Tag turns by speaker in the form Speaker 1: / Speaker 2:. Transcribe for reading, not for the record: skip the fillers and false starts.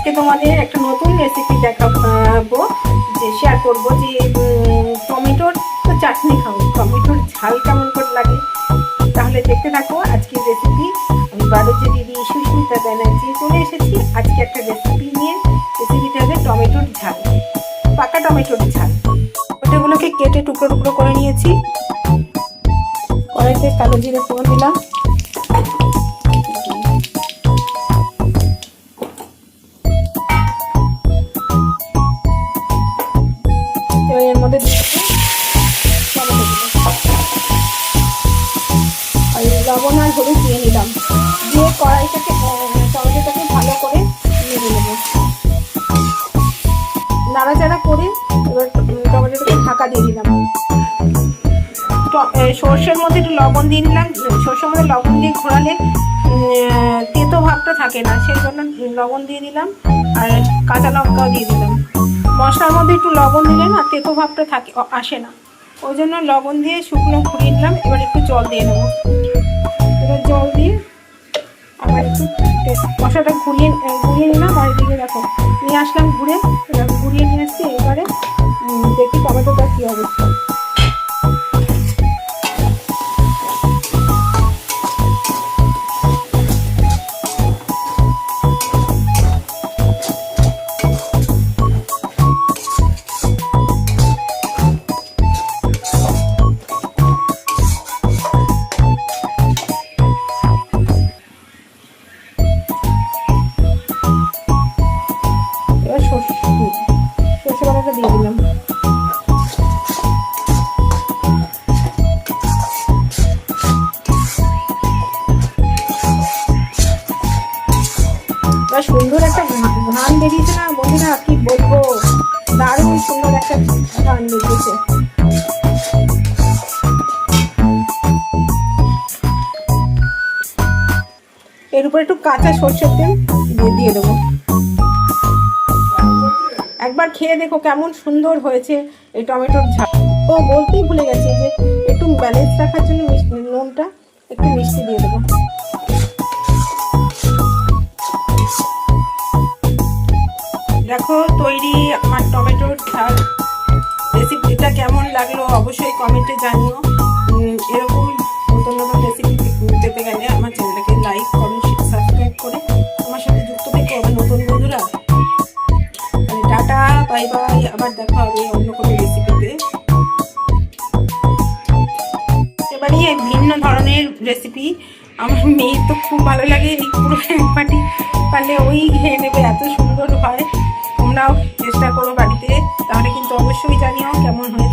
Speaker 1: আজকে তোমাদের একটা নতুন রেসিপি দেখাবো, যে শেয়ার করবো যে টমেটোর তো চাটনি খাবো, টমেটোর ঝাল কেমন করে লাগে। তাহলে দেখতে থাকো আজকের রেসিপি। আমি বাড়ুজ্যে দিদি সুস্মিতা ব্যানার্জি চলে এসেছি আজকে একটা রেসিপি নিয়ে। রেসিপিটা হবে টমেটোর ঝাল, পাকা টমেটোর ঝাল। ওটাগুলোকে কেটে টুকরো টুকরো করে নিয়েছি। কড়াইতে কালো জিরে ফোড়ন দিলাম, এর মধ্যে লবণ আর হলুদ দিয়ে নিলাম, দিয়ে কড়াইটাকে টমেটোটাকে ভালো করে নেড়ে নেব। নাড়াচাড়া করে এবার টমেটোটাকে ঢাকা দিয়ে দিলাম। সর্ষের মধ্যে একটু লবণ দিয়ে নিলাম, সর্ষের মধ্যে লবণ দিয়ে ঘোরালে তেতো ভাবটা থাকে না, সেই জন্য লবণ দিয়ে দিলাম। আর কাঁচা লঙ্কাও দিয়ে দিলাম। মশলার মধ্যে একটু লবণ দিলে না তেতো ভাবটা থাকে, আসে না, ওই জন্য লবণ দিয়ে শুকনো ঘুরিয়ে নিলাম। এবার একটু জল দিয়ে নেবো। এবার জল দিয়ে আবার একটু মশলাটা ঘুরিয়ে নিলাম। আর এদিকে দেখো নিয়ে আসলাম ঘুরিয়ে নিয়ে আসছি। এবারে দেখি টমেটোটা কী অবস্থা। সর্ষে বাটাটা দিয়ে দিলাম। সুন্দর একটা ঘ্রাণ বেরিয়েছে না বন্ধুরা, কি বলবো, দারুণ সুন্দর একটা ঘ্রাণ বেরিয়েছে। এর উপর একটু কাঁচা সর্ষের তেল দিয়ে দেবো। একবার খেয়ে দেখো কেমন সুন্দর হয়েছে এই টমেটোর ঝাল। ও বলতেই ভুলে গেছি যে একটু ব্যালেন্স রাখার জন্য নুনটা একটু মিষ্টি দিয়ে দেবো। দেখো তৈরি আমার টমেটোর ঝাল। রেসিপিটা কেমন লাগলো অবশ্যই কমেন্টে জানিও। এরকম নতুন নতুন রেসিপি পেতে গেলে আমার চ্যানেলটাকে লাইক কমেন্ট সাবস্ক্রাইব করে আমার সাথে যুক্ত থেকে আবার নতুন বন্ধুরা। টাটা, বাই বাই, আবার দেখা হবে অন্য কোনো রেসিপিতে। এবারে ভিন্ন ধরনের রেসিপি আমার মেয়ের তো খুব ভালো লাগে। এই পুরো পাটি পারলে ওই খেয়ে নেবে, এত সুন্দর হয়। তোমরাও চেষ্টা করো বাড়িতে, তাহলে কিন্তু অবশ্যই জানিও কেমন হয়।